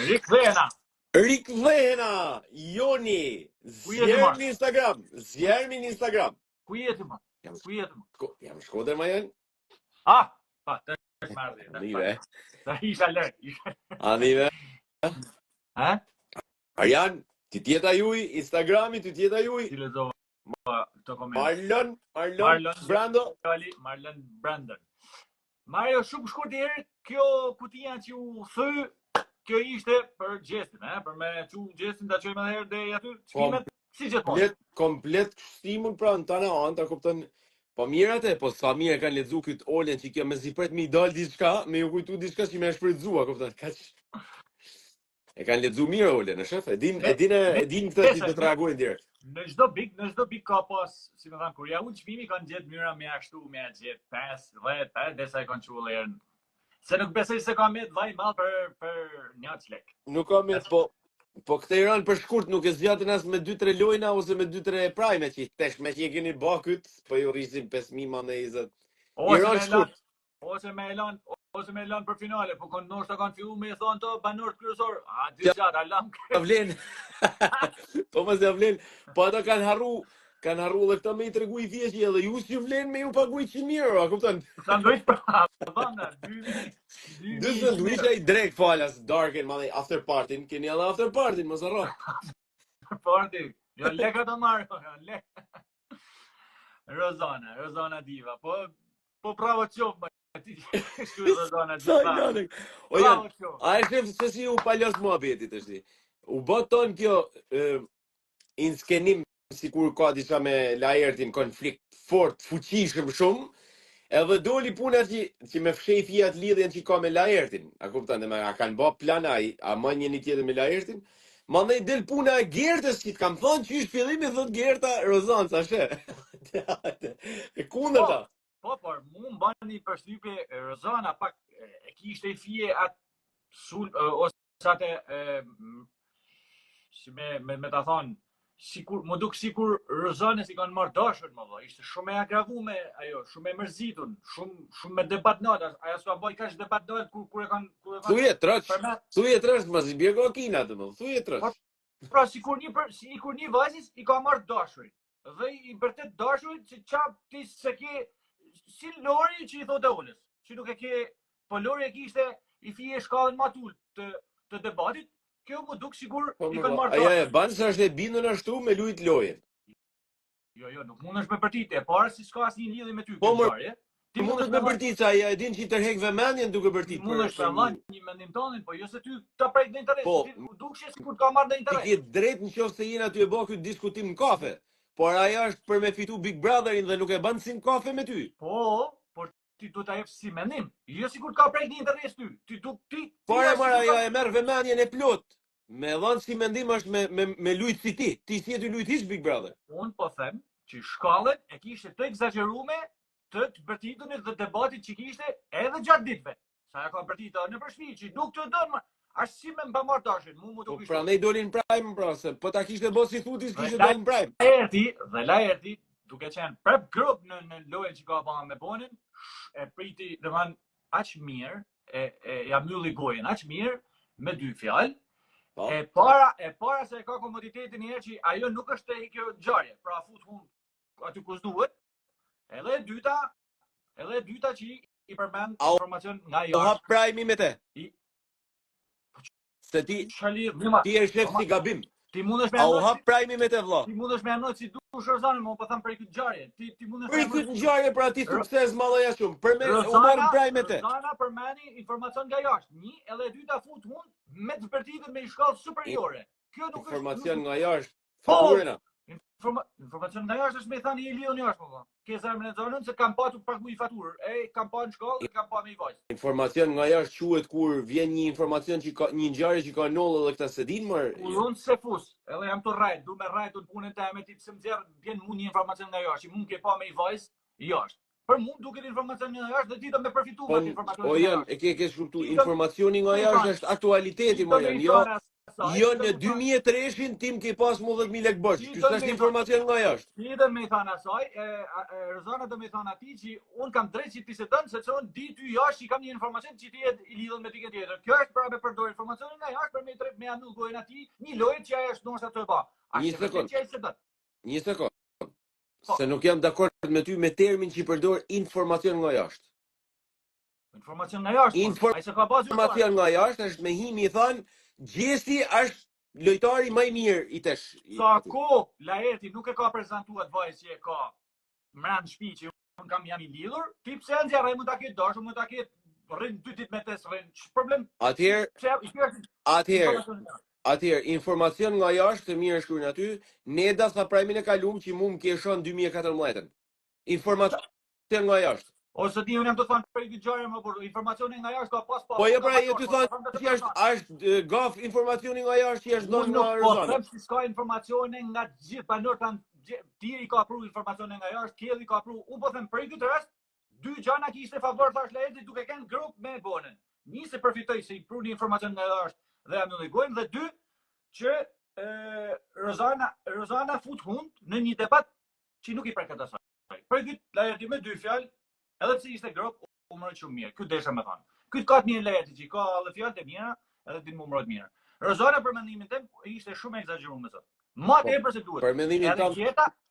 Rikthehena. Rikthehena, Joni. Ku jeti ma? Zjerë në Instagram. Zjerë në Instagram. Ku jeti ma? Ku jeti ma? Jam Shkodër ma janë? Ah, pa, të është mardhi. Anive. Ta isha lërë. Anive. Ha? Arjan, ti tjeta juj, Instagrami, ti tjeta juj. Si lezova të koment. Marlon Brando. Marlon Brandon. Mario, shumë shkurt i herë, kjo kutia që u thë, kjo ishte për gjestin, për me që gjestin të qojmë edhe herë dhe aty, shkimet, si gjithmonë. Komplet kështimun pra në tana anë, ta kuptën, po mirat e, po sa mirë kanë ledzu këtë olen që kjo me zipret mi dal diçka, me ju kujtu diçka që me shfrytzu, kuptën, kaq. E kanë ledzu mirë olen, e shef, e din këtë që të tragojnë direkt. Në çdo big ka pas, si më thanë, kur ja unë çmimi kanë gjetë myra me ashtu, me gjetë 5, 10, desa e kanë qullë erën. Se nuk besoj se ka met vaj mall për 1 lek. Nuk ka met, po këtë i ranë për shkurt nuk e zgjatën as me 2-3 lojna ose me 2-3 prajme që tesh me që i keni bakut, po ju rrisim 5.000 ma me 20. I ranë shkurt. Ose me lan për finale, po kanë ndoshta kanë fillu me thonë to banor kryesor. Dy gjatë alam. Vlen. Po mos ja vlen. Po ata kanë harru dhe këta me i tregu i thjeshtë edhe ju si vlen me ju paguaj 100 euro, a kupton? Sanduiç pra, vanda 2000. 2 sanduiçe i drek falas darken madhe after party, keni edhe after party, mos harro. Party. Jo lekë të marr, lek. Rozana diva. Po pravo qof, ti shkruaj Rozana diva. O janë, a e shef se si u palos muhabetit është. U boton kjo inskenim sikur ka disa me Laertin konflikt fort, fuqishëm shumë, edhe doli puna që me fshej fijat lidhjen që ka me Laertin. A kupton, a kanë bë plan ai, a më një tjetër me Laertin? Mandej del puna e Gertës që t'kam thonë që është fillimi thot Gerta Rozan, sa she. E kundërta. Po, por mu mbani përshtypje Rozana pak e kishte i fije atë sul ose atë si me ta thonë sikur më duk sikur Rozana si kanë marrë dashur më valla, ishte shumë e agravuar ajo, shumë e mërzitun, shumë me debat natë, ajo s'ka bëj kaq debat natë kur e kanë Thuje trosh, mos i bie kokina atë më. Thuje trosh. Pra sikur një vajzës i ka marrë dashurin. Dhe i vërtet dashurin që çap ti se ke si Lori që i thotë Olës, që nuk e ke, po Lori e kishte i fije shkallën matul të debatit, kjo më duk sigur i kanë marrë dashurin. Aja e banë sa është e bindun ashtu me lujt lojen. Jo, nuk mund është me përtit, e parë si s'ka asnjë lidhje me ty. Po më mund është me përtit, sa ja e din që i tërhek vëmendjen duke përtit. Mund është me vënë një mendim tonin, po jo se ty ta prek në interes, ti dukshë sikur të ka marrë në interes. Ti ke drejt nëse jeni aty e bë ky diskutim në kafe. Por ajo është për me fitu Big Brotherin dhe nuk e bën si në kafe me ty. Po, por ti du ta jep si mendim. Jo sikur ka prek një interes ty. Ti. Por ajo e merr vëmendjen e plot. Me dhënë si mendim është me lujt si ti. Ti si ti lujt hiç Big Brother. Unë po them që shkallën e kishte të egzageruar të bërtitunit dhe debatit që kishte edhe gjatë ditëve. Sa ja ka bërtitur në përshpi që nuk të dënë ashtë si me mba marrë dashin, mu të kishtë. Pra ne dolin prime, pra, se po ta kishte bo si thutis, kishte dolin prime. Dhe Laerti, duke qenë prep grup në lojën që ka bëha me bonin, e priti, dhe man, aq mirë, ja mylli gojen, aq mirë, me 2 fjalë, e para se ka komoditetin njerë që ajo nuk është e kjo gjarje, pra fut hun aty kus duhet, edhe e dyta që i përmend informacion nga jashtë. O hap prime me te? Se ti e shef si gabim. Ti mundesh me anoj. A u hap prime me te vlla? Ti mundesh me anoj si dush Rozanën, mo po them për këtë ngjarje. Ti mundesh me këtë ngjarje për aty sukses mallja shumë. Për me u marr prime me te. Rozana përmeni informacion nga jashtë. Një, edhe e dyta fut hun me të përtitën me shkallë superiore. Kjo nuk është informacion nga jashtë. Faturena. Informacion nga jashtë është me thani i lion jashtë më. Ke zemrën e zonën se kam patur pagu i faturë. Kam pa në shkollë, kam pa me i vajzë. Informacion nga jashtë quhet kur vjen një informacion që ka një ngjarje që ka nollë dhe këta se din më. Unë se fus, edhe jam të rrajt, du me rrajt të punën time ti pse më nxjerr vjen mu një informacion nga jashtë, që mund ke pa me i vajzë jashtë. Për mund duket informacion nga jashtë dhe ti do me përfitu me informacion. O janë, e ke shkurtu informacioni nga jashtë është aktualiteti më janë. Jo në 2003 tim ke pas mu 10.000 lek borç. Ky është informacion nga jashtë. Ti do më thënë asaj, Rozana do më thënë atij që un kam drejt që ti se dën se çon di ty jashtë i kam një informacion që ti i lidhën me dikë tjetër. Kjo është pra me përdor informacionin nga jashtë për me ja mbyll gojën atij, një lojë që ajo është ndoshta të ba. Një sekond. Që ai se do. Një sekond. Se nuk jam dakord me ty me termin që i përdor informacion nga jashtë. Informacion nga jashtë. Ai se ka pasur informacion nga jashtë është me himi i thënë Gjesi është lojtari më i mirë i tesh. Sa ko Laerti nuk e ka prezantuar vajzë që e ka mbrand shtëpi që un kam jam i lidhur, ti pse nxjerrë mund ta ketë dashur, mund ta ketë rrin 2 ditë me tes rrin. Ç'problem? Atëherë informacion nga jashtë të mirë shkruajnë aty, Neda tha prajmin e kalum që mu më ke shon 2014. Informacion nga jashtë. Ose ti unë jam të thonë për këtë gjare më por informacioni nga jashtë ka pas. Po jo pra, ti thonë që është gaf informacioni nga jashtë që është dhënë nga Rozana. Po them se s'ka informacione nga gjithë banorët kanë Tiri ka pru informacione nga jashtë, Kelli ka pru. Unë po them për këtë rast, dy gjana që ishte favor thash Laerti duke kanë grup me Bonën. Një se përfitoi se i pruni informacion nga jashtë dhe ja mbylli gojën dhe dy që Rozana fut hund në një debat që nuk i përket asaj. Për këtë Laerti me dy fjalë, edhe pse ishte grup, u mbrojt shumë mirë. Ky desha më thon. Ky ka të mirë Laerti që ka edhe fjalët e mira, edhe din më mbrojt mirë. Rozana për mendimin tim ishte shumë egzageruar me zot. Ma tepër se duhet.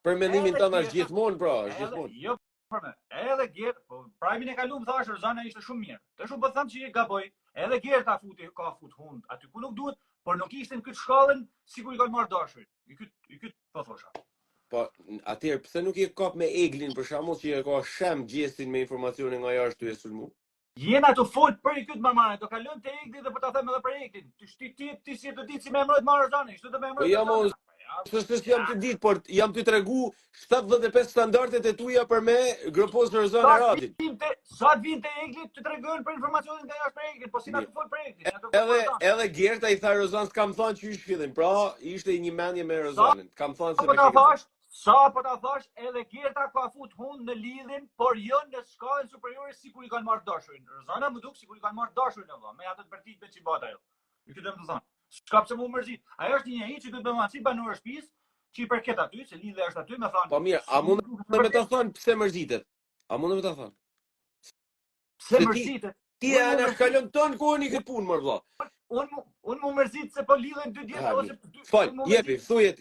Për mendimin tonë është gjithmonë pra, është gjithmonë. Jo për me. Edhe Gjerta, po prajmin e kalum thash Rozana ishte shumë mirë. Tash u po them që gaboj. Edhe Gjerta ka fut hund aty ku nuk duhet, por nuk ishte në këtë shkallën sikur i kanë marrë dashurin. I ky po thosha. Po atëherë pse nuk i kap me Eglin për shkakun që e ka shem Gjesin me informacione nga jashtë ty e sulmu? Jena të fol për këtë marrë, do kalon te Egli dhe po ta them edhe për Eglin. Ti si të ditë si më emërojt marrë Rozana, ishte të më emërojt. Së jam të ditë, por jam të tregu 75 standardet e tuja për me grupos në Rozana Radin. Sa të vinë të Eglit të tregojnë për informacionin nga jashtë për Eglin, po si na të fol për Eglin. Edhe Gjerta i tha Rozanës kam thënë që ish fillim. Pra, ishte një mendje me Rozanën. Kam thënë se sa po ta thash, edhe Gjerta ka fut hund në lidhjen, por jo në shkallën superiore sikur i kanë marrë dashurin. Rozana më duk sikur i kanë marrë dashurin valla, me atë të vërtetë me çibata ajo. Ju them të thënë. S'ka pse më mërzit. Ajo është një njeri që duhet bëjmë si banor shtëpisë, që i përket aty, se lidhja është aty, më thon. Po mirë, a mund të më të thon pse mërzitet? A mund të më të thon? Pse mërzitet? Ti e na kalon ton kohën i këtë punë më vëlla. Unë më mërzit se po lidhen 2 djem ose fal, jepi, thuaj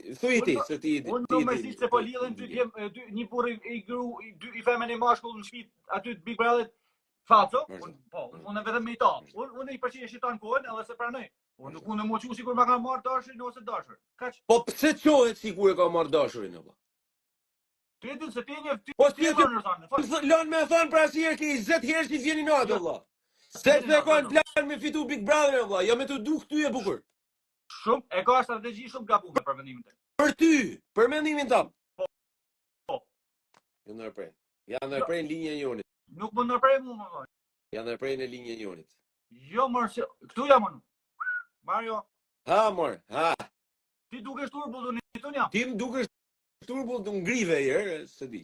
ti se ti. Unë më mërzit se po lidhen 2 djem, një burr i gru, i femën e mashkull në shtëpi aty të Big Brother. Faco? Po, unë vetëm me ta. Unë i përqej shitan kohën edhe se pranoj. Unë nuk mund të më quaj sikur ma ka marrë dashurin ose dashur. Kaç? Po pse çohet sikur e ka marrë dashurin vëlla? Ti e din se ti një po ti lën me thon pra si herë ki 20 herë që vjeni natë vëlla. Se të kanë plan me fitu Big Brother vëlla, jo me të duk ty e bukur. Shumë, e ka strategji shumë gabuar për mendimin tim. Për ty, për mendimin tim. Po. Jo ndërprej. Ja ndërprej në linjën e jonit. Nuk më ndërprej mua më thon. Ja ndërprej në linjën e jonit. Jo më këtu jam unë. Mario. Ha mor, ha. Ti dukesh turbull unë këtu jam. Ti më dukesh turbull të ngrive herë, se di.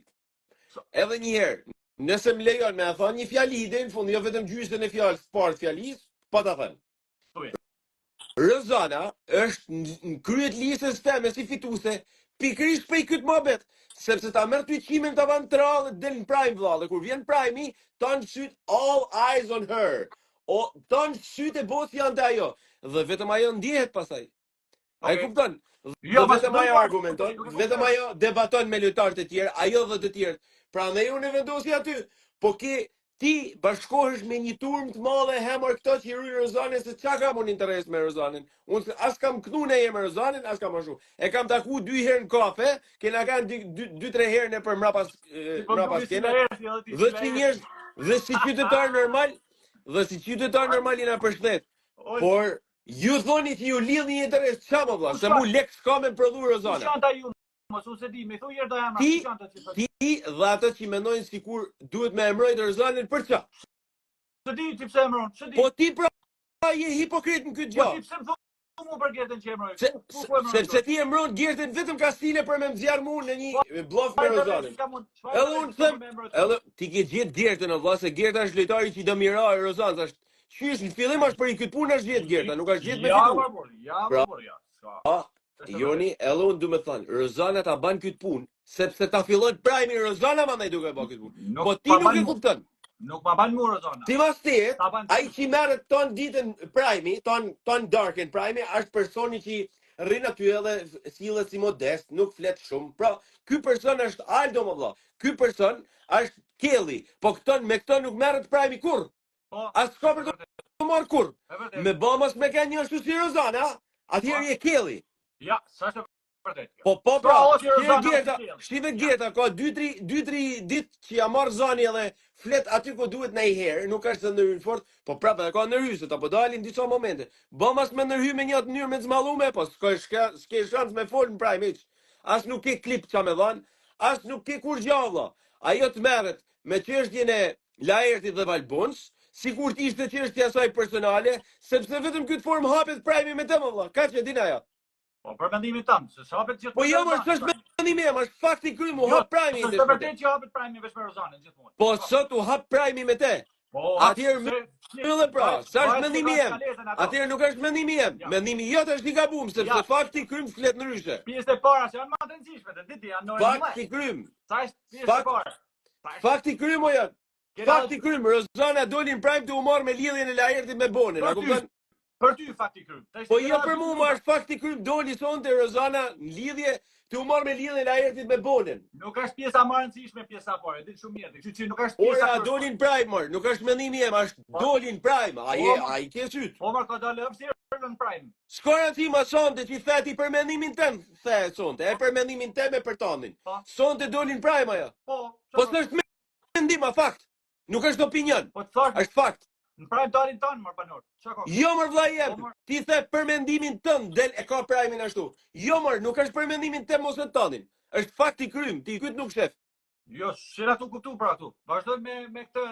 Edhe një herë, nëse më lejon me a thonë një fjali ide në fund, jo vetëm gjysën e fjalës parë fjalisë, pa ta thënë. Rozana është në kryet listës teme si fituse, pikërisht për këtë mohabet, sepse ta merr ty qimen të van trallë del në prime vllallë, kur vjen prime-i, ton syt all eyes on her. O ton syt e botë janë te ajo dhe vetëm ajo ndihet pastaj. Ai kupton? Jo, vetëm ajo argumenton, vetëm ajo debaton me lojtarët e tjerë, ajo dhe të tjerë. Prandaj unë vendosi aty, po ke ti bashkohesh me një turm të madhe hemor këto që i rri Rozanën se çka kam unë interes me Rozanën. Unë as kam këtu në emër Rozanën, as kam ashtu. E kam taku 2 herë në kafe, kena kanë 2-3 herë në për mrapas kena. Dhe si njerëz, dhe si qytetar normal, jena përshtet. Por ju thoni që ju lidh një interes çfarë më vlla, se mu lek s'ka me prodhu Rozana. Mos u se di, me thuj herë do jam ti dhe ata që mendojnë sikur duhet me emrojt Rozanën për çfarë? Se di ti pse emron, se di. Po ti pra je hipokrit në këtë gjë. Po ti pse më thon mua për Gjertën që emroj? Sepse ti emron Gjertën vetëm ka stile për me nxjerr mua në një bllok me Rozanën. Edhe unë them, edhe ti ke gjetë Gjertën valla, se Gjerta është lojtari që i do miroj Rozanës, është qysh në fillim është për këtë punë është gjetë Gjerta, nuk është gjetë me fitu. Ja. Joni, edhe unë du me thënë, Rozana ta ban këtë punë, sepse ta fillon prajmi Rozana ma me duke bë këtë punë. Po ti nuk e kupton. Nuk ma ban mu Rozana. Si mas të Ta ban ai që merret ton ditën prime, ton darkën prime, është personi që rrin aty edhe sillet si modest, nuk flet shumë. Pra, ky person është Aldo më valla. Ky person është Kelly, po me këto nuk merret prime kur. Po. As ka për të marr kur. E vërtet. Me bëmos me kanë një ashtu si Rozana, atëherë je Kelly. Ja, sa është vërtet. Po pra, shtive Ja. Gjeta, ka 2-3 ditë që ja marr zani edhe flet aty ku duhet ndonjëherë, nuk është në ndërhyrje fort, po prapë ka ndërhyse, apo dalin disa momente. Bëmas me ndërhyj me një atë mënyrë me zmallume, po s'ke shans me fol në prime hiç. As nuk ke klip ça me dhan, as nuk ke kur gjalla. Ajo të merret me çështjen e Laertit dhe Valbons, sikur të ishte çështja e saj personale, sepse vetëm këtë formë hapet prime me të më valla. Ka që din ajo. Po për mendimin tënd, se hapet gjithmonë. Po jo, është mendimi im, është fakti krym, u hap prime. Është vërtet që hapet prime veç me Rozanën gjithmonë. Po sot u hap prime me te. Po, atëherë mbyllë pra, sa është mendimi im. Atëherë nuk është mendimi im. Mendimi jot është i gabuar, sepse fakti krym flet ndryshe. Pjesët e para që janë më të rëndësishme, të ditë janë normale. Fakti krym. Sa është pjesë e para? Fakti krym o janë. Fakti krym, Rozana doli në prime të u marr me lidhjen e Laertit me Bonin, a kupton? Për ty fakti krym. Po jo për mua, është fakti krym, doli sonte Rozana në lidhje të u marr me lidhjen e Laertit me Bonin. Nuk është pjesa më e rëndësishme pjesa e parë, ditë shumë mirë. Kështu që nuk është pjesa. Ora doli në prime, nuk është mendimi im, është doli në prime. Ai ke syt. Po marr ka dalë hapësirë në prime. Skora ti ma sonte që theti për mendimin tëm, the sonte, e për mendimin tëm e për tonin. Sonte doli në prime ajo. Po. Po s'është mendim, a fakt. Nuk është opinion. Po të thash, është fakt. në prime dalin tanë marr banor. Çka ka? Jo mër vllai jem. Ti the për mendimin tëm, del e ka prime-in ashtu. Jo mër, nuk është për mendimin tëm ose tonin. Është fakti krym, ti kyt nuk shef. Jo, shira tu kuptu pra tu. Vazhdoj me këtë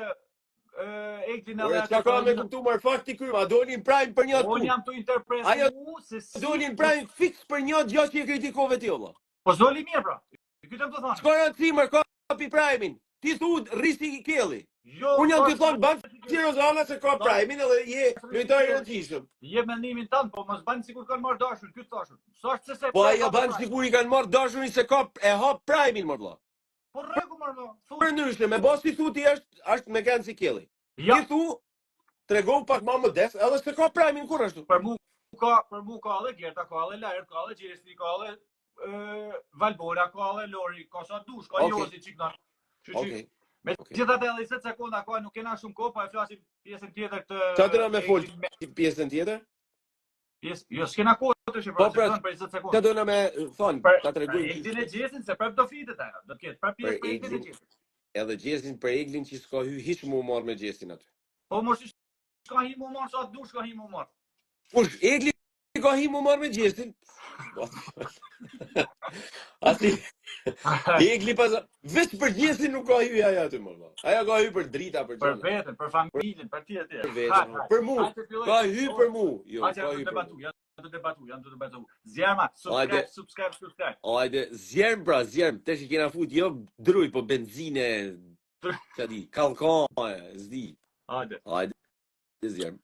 Eglin edhe atë. Çka ka me kuptu mër fakti krym, a doli në prime për një atë. Unë jam tu interpretu se si doli në prime fix për një gjë që e kritikove ti valla. Po zoli mirë pra. Kytem të thonë. Skora ti mër ka pi prime-in. Ti thu rrisi i Kelly. Jo, unë jam të thonë ban si Rozana se ka prime-in edhe je lojtar i rëndësishëm. Je mendimin tënd, po mos bën sikur kanë marrë dashurin, ky thashun. S'është se po ajo bën sikur i kanë marrë dashurin se ka e hap prime-in më vëlla. Po rregull më vëlla. Për ndryshe, me bosi thuti është me kanë si Kelly. Ti thu tregon pak më modest, edhe se ka prime-in kur ashtu. Për mua ka edhe Gerta, ka edhe Laert, ka edhe Gjesti, ka edhe Valbora, ka edhe Lori, ka sa dush, ka Josi çikna. Okej. Me gjithatë edhe 20 sekonda ka, nuk kena shumë kohë, po e flasim pjesën tjetër të. Çfarë do na më fol pjesën tjetër? Jo, s'kena kohë të shih për 20 sekonda. Çfarë do na më thon, ta tregoj. Eglin e Gjesin se prap do fitet ajo, do të ketë prap pjesë për Eglin e Gjesin. Edhe Gjesin për Eglin që s'ka hy hiç më u marr me Gjesin aty. Po mos s'ka hi më marr sa dush ka hi më marr. Kush Eglin ka hi më marr me Gjesin? Ati Egli pas veç për Gjesin nuk ka hy ajo aty më valla. Ajo ka hy për drita për çfarë? Për veten, për familjen, për ti atë. Për mua. Ka hy për mua. Jo, ka hy për mua. Janë të debatu. Zjerma, subscribe. Hajde, zjerm pra, zjerm. Tash i kena fut jo druj, po benzinë. Çadi, kallkon, zdi. Hajde. Hajde, zjerm.